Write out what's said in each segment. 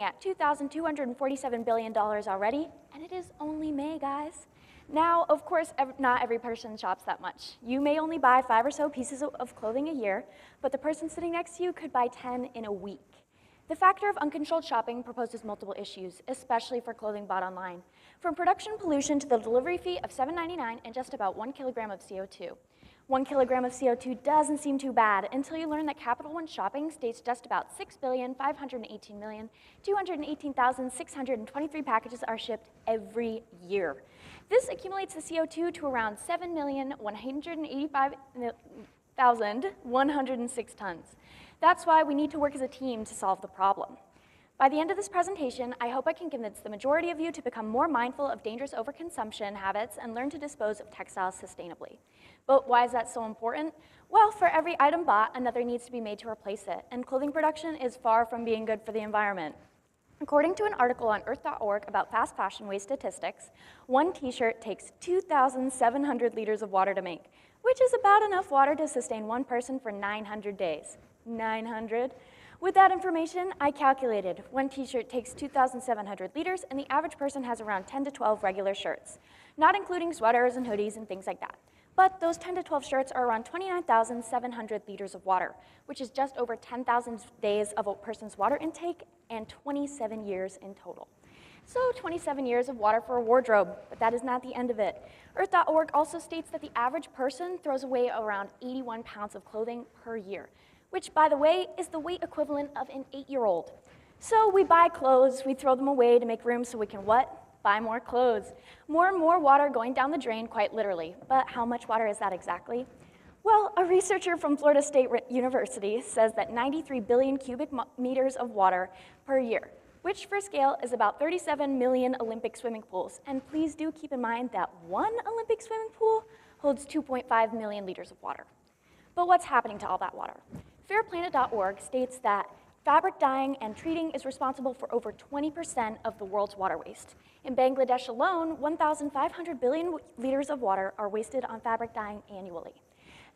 at $2,247 billion already, and it is only May, guys. Now, of course, not every person shops that much. You may only buy 5 or so pieces of clothing a year, but the person sitting next to you could buy 10 in a week. The factor of uncontrolled shopping proposes multiple issues, especially for clothing bought online, from production pollution to the delivery fee of $7.99 and just about 1 kilogram of CO2. 1 kilogram of CO2 doesn't seem too bad until you learn that Capital One Shopping states just about 6,518,218,623 packages are shipped every year. This accumulates the CO2 to around 7,185,106 tons. That's why we need to work as a team to solve the problem. By the end of this presentation, I hope I can convince the majority of you to become more mindful of dangerous overconsumption habits and learn to dispose of textiles sustainably. But why is that so important? Well, for every item bought, another needs to be made to replace it, and clothing production is far from being good for the environment. According to an article on earth.org about fast fashion waste statistics, one t-shirt takes 2,700 liters of water to make, which is about enough water to sustain one person for 900 days. 900? With that information, I calculated one t-shirt takes 2,700 liters, and the average person has around 10 to 12 regular shirts, not including sweaters and hoodies and things like that. But those 10 to 12 shirts are around 29,700 liters of water, which is just over 10,000 days of a person's water intake and 27 years in total. So 27 years of water for a wardrobe, but that is not the end of it. Earth.org also states that the average person throws away around 81 pounds of clothing per year, which, by the way, is the weight equivalent of an 8-year-old. So we buy clothes, we throw them away to make room so we can what? Buy more clothes. More and more water going down the drain, quite literally. But how much water is that exactly? Well, a researcher from Florida State University says that 93 billion cubic meters of water per year, which for scale is about 37 million Olympic swimming pools. And please do keep in mind that one Olympic swimming pool holds 2.5 million liters of water. But what's happening to all that water? Fairplanet.org states that fabric dyeing and treating is responsible for over 20% of the world's water waste. In Bangladesh alone, 1,500 billion liters of water are wasted on fabric dyeing annually.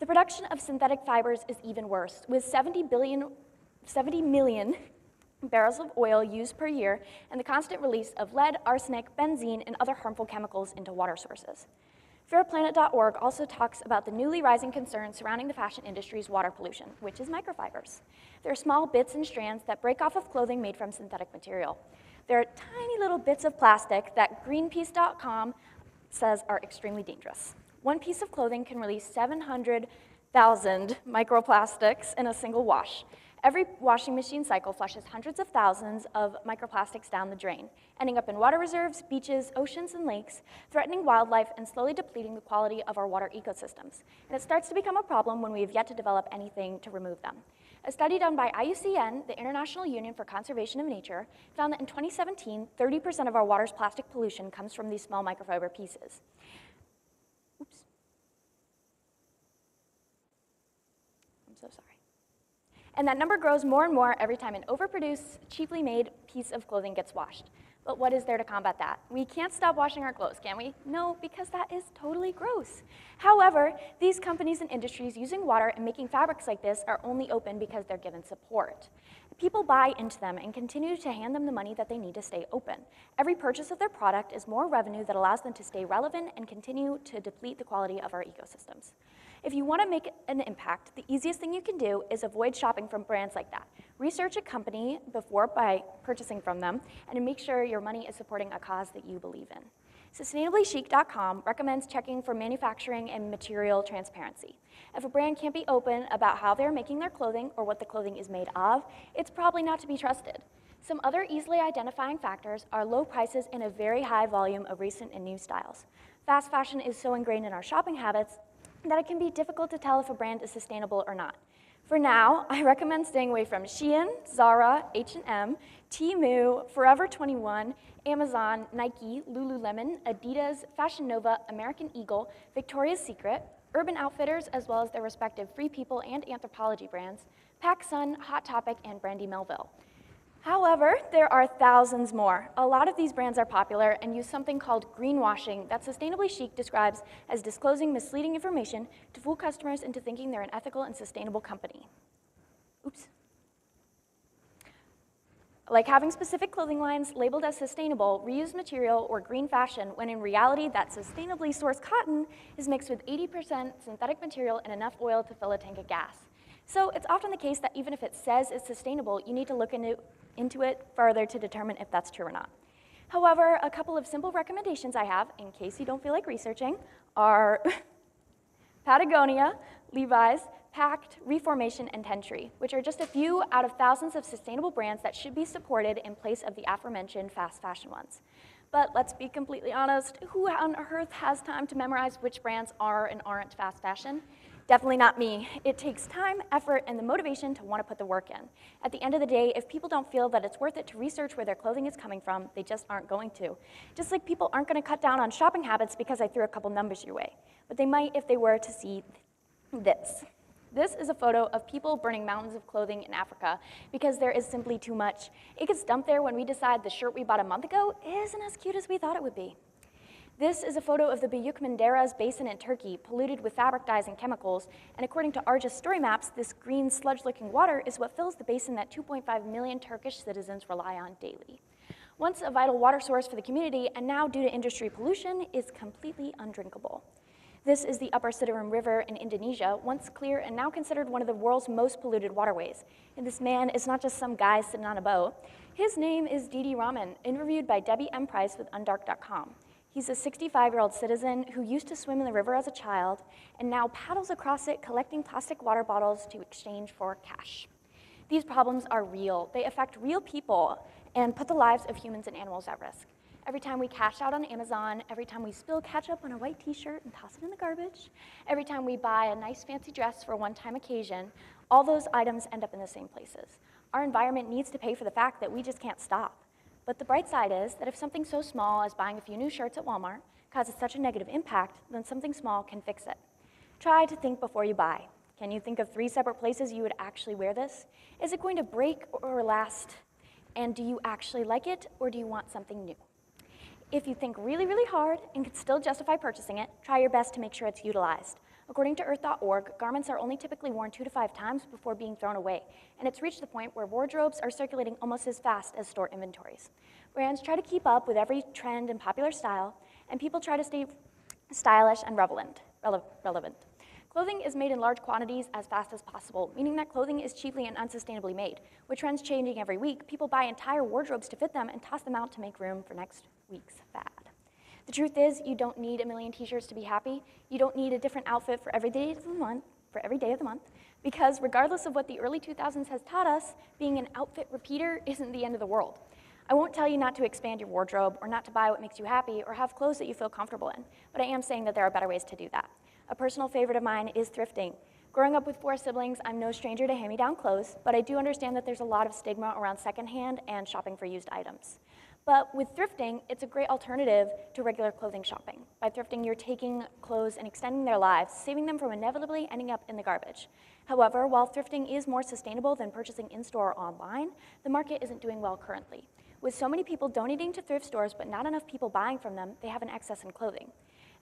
The production of synthetic fibers is even worse, with 70 million barrels of oil used per year and the constant release of lead, arsenic, benzene, and other harmful chemicals into water sources. Fairplanet.org also talks about the newly rising concerns surrounding the fashion industry's water pollution, which is microfibers. They're small bits and strands that break off of clothing made from synthetic material. They're tiny little bits of plastic that Greenpeace.com says are extremely dangerous. One piece of clothing can release 700,000 microplastics in a single wash. Every washing machine cycle flushes hundreds of thousands of microplastics down the drain, ending up in water reserves, beaches, oceans, and lakes, threatening wildlife and slowly depleting the quality of our water ecosystems. And it starts to become a problem when we have yet to develop anything to remove them. A study done by IUCN, the International Union for Conservation of Nature, found that in 2017, 30% of our water's plastic pollution comes from these small microfiber pieces. Oops. I'm so sorry. And that number grows more and more every time an overproduced, cheaply made piece of clothing gets washed. But what is there to combat that? We can't stop washing our clothes, can we? No, because that is totally gross. However, these companies and industries using water and making fabrics like this are only open because they're given support. People buy into them and continue to hand them the money that they need to stay open. Every purchase of their product is more revenue that allows them to stay relevant and continue to deplete the quality of our ecosystems. If you want to make an impact, the easiest thing you can do is avoid shopping from brands like that. Research a company before by purchasing from them, and make sure your money is supporting a cause that you believe in. SustainablyChic.com recommends checking for manufacturing and material transparency. If a brand can't be open about how they're making their clothing or what the clothing is made of, it's probably not to be trusted. Some other easily identifying factors are low prices and a very high volume of recent and new styles. Fast fashion is so ingrained in our shopping habits that it can be difficult to tell if a brand is sustainable or not. For now, I recommend staying away from Shein, Zara, H&M, Temu, Forever 21, Amazon, Nike, Lululemon, Adidas, Fashion Nova, American Eagle, Victoria's Secret, Urban Outfitters, as well as their respective Free People and Anthropologie brands, PacSun, Hot Topic, and Brandy Melville. However, there are thousands more. A lot of these brands are popular and use something called greenwashing that Sustainably Chic describes as disclosing misleading information to fool customers into thinking they're an ethical and sustainable company. Oops. like having specific clothing lines labeled as sustainable, reused material, or green fashion, when in reality that sustainably sourced cotton is mixed with 80% synthetic material and enough oil to fill a tank of gas. So it's often the case that even if it says it's sustainable, you need to look into it further to determine if that's true or not. However, a couple of simple recommendations I have, in case you don't feel like researching, are Patagonia, Levi's, Pact, Reformation, and Tentree, which are just a few out of thousands of sustainable brands that should be supported in place of the aforementioned fast fashion ones. But let's be completely honest, who on earth has time to memorize which brands are and aren't fast fashion? Definitely not me. It takes time, effort, and the motivation to want to put the work in. At the end of the day, if people don't feel that it's worth it to research where their clothing is coming from, they just aren't going to. Just like people aren't going to cut down on shopping habits because I threw a couple numbers your way. But they might if they were to see this. This is a photo of people burning mountains of clothing in Africa because there is simply too much. It gets dumped there when we decide the shirt we bought a month ago isn't as cute as we thought it would be. This is a photo of the Büyük Menderes Basin in Turkey, polluted with fabric dyes and chemicals, and according to Argus story maps, this green sludge-looking water is what fills the basin that 2.5 million Turkish citizens rely on daily. Once a vital water source for the community, and now due to industry pollution, is completely undrinkable. This is the Upper Citarum River in Indonesia, once clear and now considered one of the world's most polluted waterways. And this man is not just some guy sitting on a boat. His name is Didi Rahman, interviewed by Debbie M. Price with Undark.com. He's a 65-year-old citizen who used to swim in the river as a child and now paddles across it collecting plastic water bottles to exchange for cash. These problems are real. They affect real people and put the lives of humans and animals at risk. Every time we cash out on Amazon, every time we spill ketchup on a white t-shirt and toss it in the garbage, every time we buy a nice fancy dress for a one-time occasion, all those items end up in the same places. Our environment needs to pay for the fact that we just can't stop. But the bright side is that if something so small as buying a few new shirts at Walmart causes such a negative impact, then something small can fix it. Try to think before you buy. Can you think of 3 separate places you would actually wear this? Is it going to break or last? And do you actually like it, or do you want something new? If you think really, really hard and can still justify purchasing it, try your best to make sure it's utilized. According to Earth.org, garments are only typically worn 2 to 5 times before being thrown away, and it's reached the point where wardrobes are circulating almost as fast as store inventories. Brands try to keep up with every trend and popular style, and people try to stay stylish and relevant. Clothing is made in large quantities as fast as possible, meaning that clothing is cheaply and unsustainably made. With trends changing every week, people buy entire wardrobes to fit them and toss them out to make room for next week's fad. The truth is, you don't need a million t-shirts to be happy. You don't need a different outfit for every day of the month, because regardless of what the early 2000s has taught us, being an outfit repeater isn't the end of the world. I won't tell you not to expand your wardrobe or not to buy what makes you happy or have clothes that you feel comfortable in, but I am saying that there are better ways to do that. A personal favorite of mine is thrifting. Growing up with 4 siblings, I'm no stranger to hand-me-down clothes, but I do understand that there's a lot of stigma around secondhand and shopping for used items. But with thrifting, it's a great alternative to regular clothing shopping. By thrifting, you're taking clothes and extending their lives, saving them from inevitably ending up in the garbage. However, while thrifting is more sustainable than purchasing in-store or online, the market isn't doing well currently. With so many people donating to thrift stores but not enough people buying from them, they have an excess in clothing.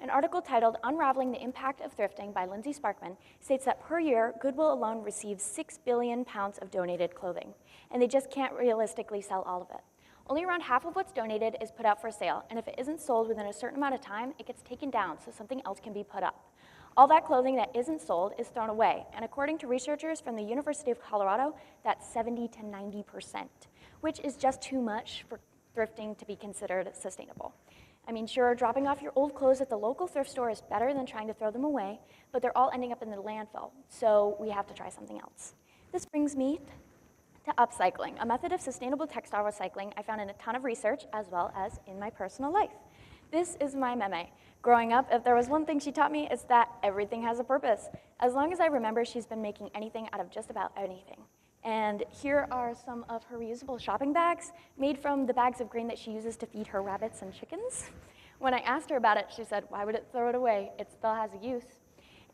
An article titled Unraveling the Impact of Thrifting by Lindsay Sparkman states that per year, Goodwill alone receives 6 billion pounds of donated clothing, and they just can't realistically sell all of it. Only around half of what's donated is put out for sale, and if it isn't sold within a certain amount of time, it gets taken down so something else can be put up. All that clothing that isn't sold is thrown away, and according to researchers from the University of Colorado, that's 70 to 90%, which is just too much for thrifting to be considered sustainable. I mean, sure, dropping off your old clothes at the local thrift store is better than trying to throw them away, but they're all ending up in the landfill, so we have to try something else. This brings me to upcycling, a method of sustainable textile recycling I found in a ton of research as well as in my personal life. This is my meme. Growing up, if there was one thing she taught me, it's that everything has a purpose. As long as I remember, she's been making anything out of just about anything. And here are some of her reusable shopping bags made from the bags of grain that she uses to feed her rabbits and chickens. When I asked her about it, she said, why would it throw it away? It still has a use.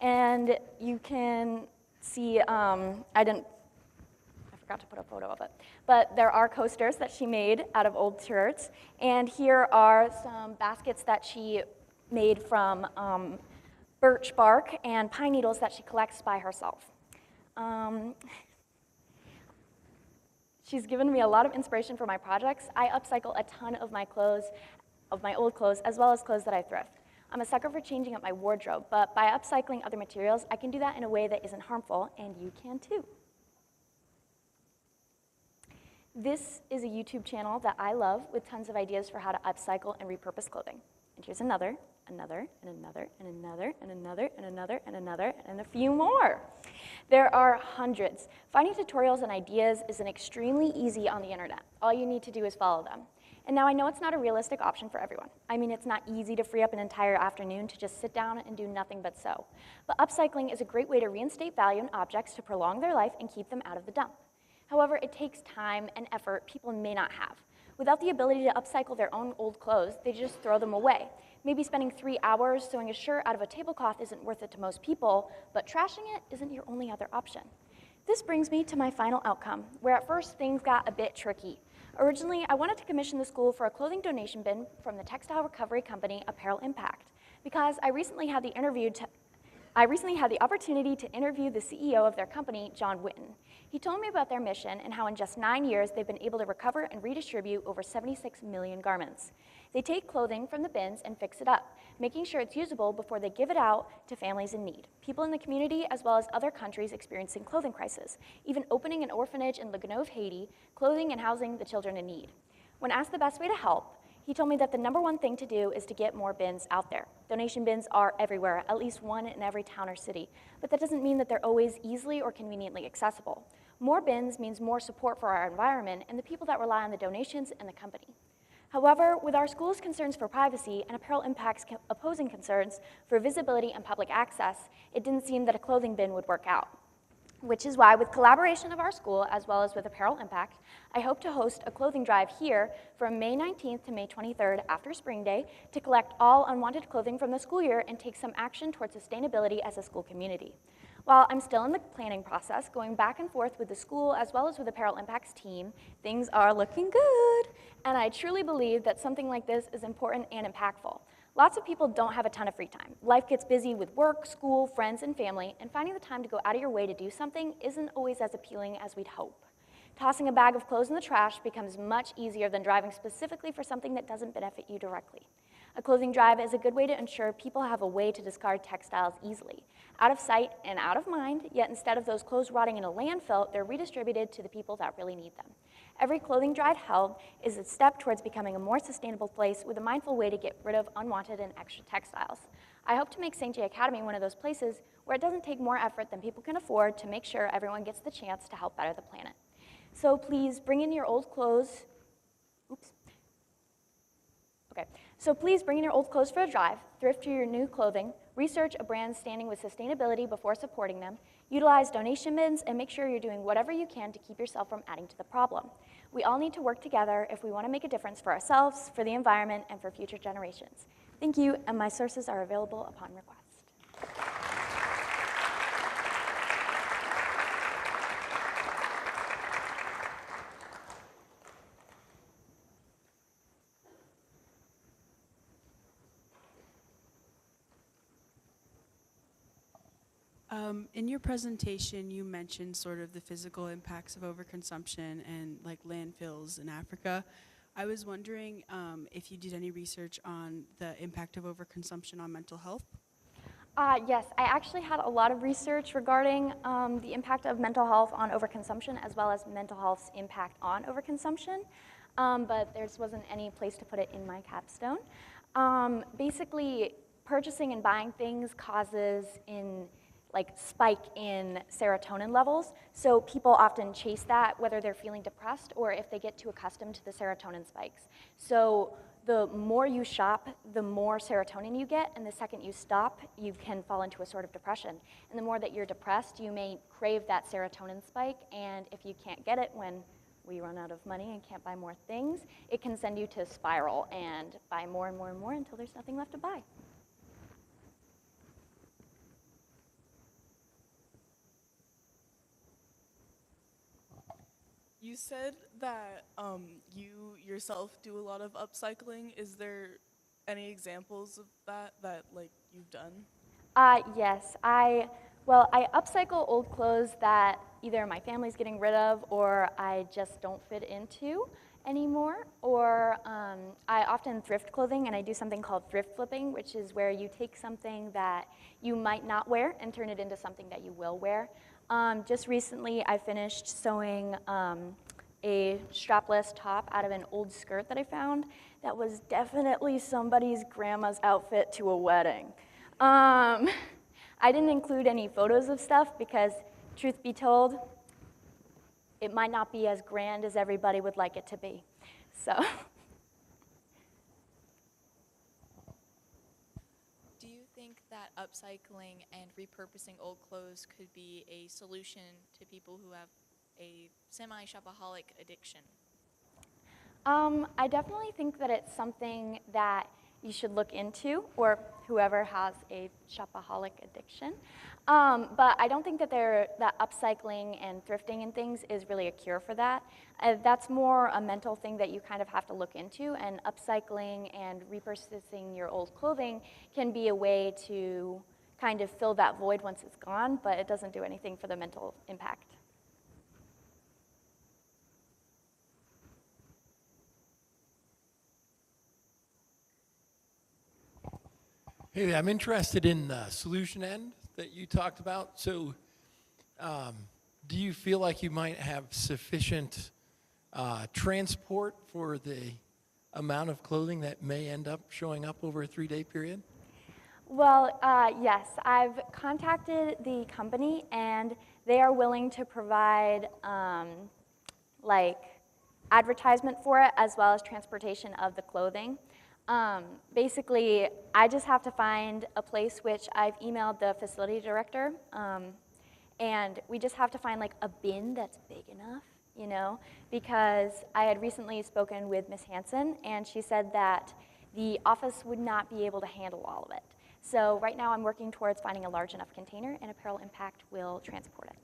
And you can see, I forgot to put a photo of it, but there are coasters that she made out of old shirts. And here are some baskets that she made from birch bark and pine needles that she collects by herself. She's given me a lot of inspiration for my projects. I upcycle a ton of my clothes, of my old clothes, as well as clothes that I thrift. I'm a sucker for changing up my wardrobe, but by upcycling other materials, I can do that in a way that isn't harmful, and you can too. This is a YouTube channel that I love with tons of ideas for how to upcycle and repurpose clothing. And here's another, and another, and another, and another, and another, and another, and a few more. There are hundreds. Finding tutorials and ideas is an extremely easy on the internet. All you need to do is follow them. And now I know it's not a realistic option for everyone. I mean, it's not easy to free up an entire afternoon to just sit down and do nothing but sew. But upcycling is a great way to reinstate value in objects to prolong their life and keep them out of the dump. However, it takes time and effort people may not have. Without the ability to upcycle their own old clothes, they just throw them away. Maybe spending 3 hours sewing a shirt out of a tablecloth isn't worth it to most people, but trashing it isn't your only other option. This brings me to my final outcome, where at first things got a bit tricky. Originally, I wanted to commission the school for a clothing donation bin from the textile recovery company Apparel Impact, because I recently had the opportunity to interview the CEO of their company, John Witten. He told me about their mission and how in just 9 years they've been able to recover and redistribute over 76 million garments. They take clothing from the bins and fix it up, making sure it's usable before they give it out to families in need, people in the community, as well as other countries experiencing clothing crisis, even opening an orphanage in Legonove, Haiti, clothing and housing the children in need. When asked the best way to help, he told me that the #1 thing to do is to get more bins out there. Donation bins are everywhere, at least one in every town or city, but that doesn't mean that they're always easily or conveniently accessible. More bins means more support for our environment and the people that rely on the donations and the company. However, with our school's concerns for privacy and Apparel Impact's opposing concerns for visibility and public access, it didn't seem that a clothing bin would work out. Which is why, with collaboration of our school as well as with Apparel Impact, I hope to host a clothing drive here from May 19th to May 23rd after Spring Day to collect all unwanted clothing from the school year and take some action towards sustainability as a school community. While I'm still in the planning process, going back and forth with the school as well as with Apparel Impact's team, things are looking good, and I truly believe that something like this is important and impactful. Lots of people don't have a ton of free time. Life gets busy with work, school, friends, and family, and finding the time to go out of your way to do something isn't always as appealing as we'd hope. Tossing a bag of clothes in the trash becomes much easier than driving specifically for something that doesn't benefit you directly. A clothing drive is a good way to ensure people have a way to discard textiles easily, out of sight and out of mind, yet instead of those clothes rotting in a landfill, they're redistributed to the people that really need them. Every clothing drive held is a step towards becoming a more sustainable place with a mindful way to get rid of unwanted and extra textiles. I hope to make St. J Academy one of those places where it doesn't take more effort than people can afford to make sure everyone gets the chance to help better the planet. So please bring in your old clothes. So please bring in your old clothes for a drive, thrift your new clothing, research a brand standing with sustainability before supporting them, utilize donation bins, and make sure you're doing whatever you can to keep yourself from adding to the problem. We all need to work together if we want to make a difference for ourselves, for the environment, and for future generations. Thank you, and my sources are available upon request. In your presentation, you mentioned sort of the physical impacts of overconsumption and like landfills in Africa. I was wondering if you did any research on the impact of overconsumption on mental health? Yes, I actually had a lot of research regarding the impact of mental health on overconsumption as well as mental health's impact on overconsumption, but there wasn't any place to put it in my capstone. Basically, purchasing and buying things causes spike in serotonin levels, so people often chase that whether they're feeling depressed or if they get too accustomed to the serotonin spikes. So the more you shop, the more serotonin you get, and the second you stop, you can fall into a sort of depression. And the more that you're depressed, you may crave that serotonin spike, and if you can't get it when we run out of money and can't buy more things, it can send you to spiral and buy more and more and more until there's nothing left to buy. You said that you yourself do a lot of upcycling. Is there any examples of that like you've done? Yes, I Well, I upcycle old clothes that either my family's getting rid of or I just don't fit into anymore, or I often thrift clothing, and I do something called thrift flipping, which is where you take something that you might not wear and turn it into something that you will wear. Just recently, I finished sewing a strapless top out of an old skirt that I found that was definitely somebody's grandma's outfit to a wedding. I didn't include any photos of stuff because, truth be told, it might not be as grand as everybody would like it to be. So. Do you think that upcycling and repurposing old clothes could be a solution to people who have a semi-shopaholic addiction? I definitely think that it's something that you should look into, or whoever has a shopaholic addiction. But I don't think that that upcycling and thrifting and things is really a cure for that. That's more a mental thing that you kind of have to look into, and upcycling and repurposing your old clothing can be a way to kind of fill that void once it's gone, but it doesn't do anything for the mental impact. Hey, I'm interested in the solution end that you talked about. So, do you feel like you might have sufficient transport for the amount of clothing that may end up showing up over a 3-day period? Well, yes, I've contacted the company, and they are willing to provide like advertisement for it as well as transportation of the clothing. Basically, I just have to find a place, which I've emailed the facility director, and we just have to find like a bin that's big enough, you know, because I had recently spoken with Ms. Hansen, and she said that the office would not be able to handle all of it. So right now I'm working towards finding a large enough container, and Apparel Impact will transport it.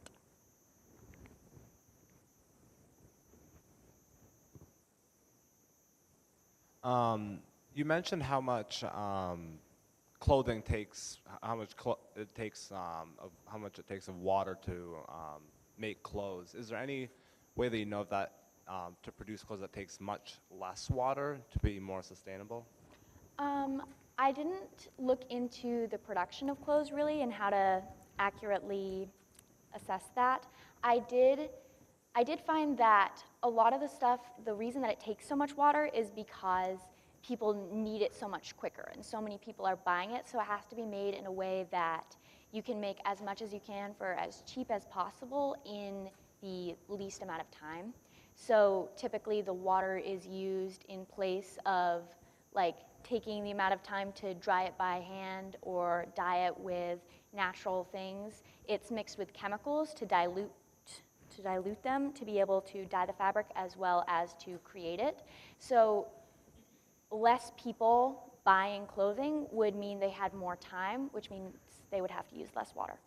You mentioned how much clothing takes, how much it takes, how much it takes of water to make clothes. Is there any way that you know that to produce clothes that takes much less water to be more sustainable? I didn't look into the production of clothes really and how to accurately assess that. I did find that a lot of the stuff, the reason that it takes so much water is because people need it so much quicker, and so many people are buying it, so it has to be made in a way that you can make as much as you can for as cheap as possible in the least amount of time. So typically the water is used in place of like taking the amount of time to dry it by hand or dye it with natural things. It's mixed with chemicals to dilute them to be able to dye the fabric as well as to create it. So less people buying clothing would mean they had more time, which means they would have to use less water.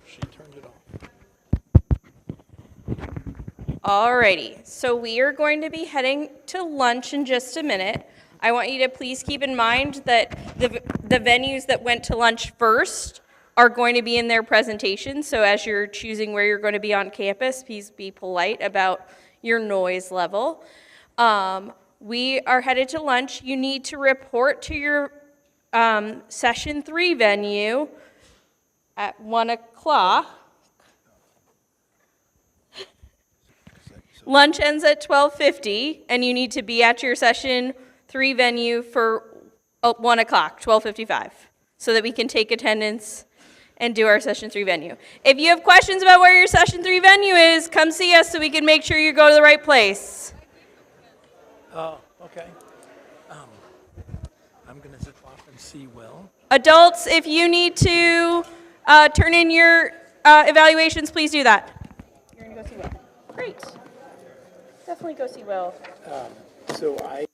She turned it off. Alrighty, so we are going to be heading to lunch in just a minute. I want you to please keep in mind that the venues that went to lunch first are going to be in their presentation, so as you're choosing where you're going to be on campus, please be polite about your noise level. We are headed to lunch. You need to report to your session 3 venue at 1 o'clock. Lunch ends at 12:50, and you need to be at your session 3 venue for 1 o'clock, 12:55, so that we can take attendance and do our session 3 venue. If you have questions about where your session 3 venue is, come see us so we can make sure you go to the right place. Oh, okay. I'm going to zip off and see Will. Adults, if you need to turn in your evaluations, please do that. You're going to go see Will. Great. Definitely go see Will. So I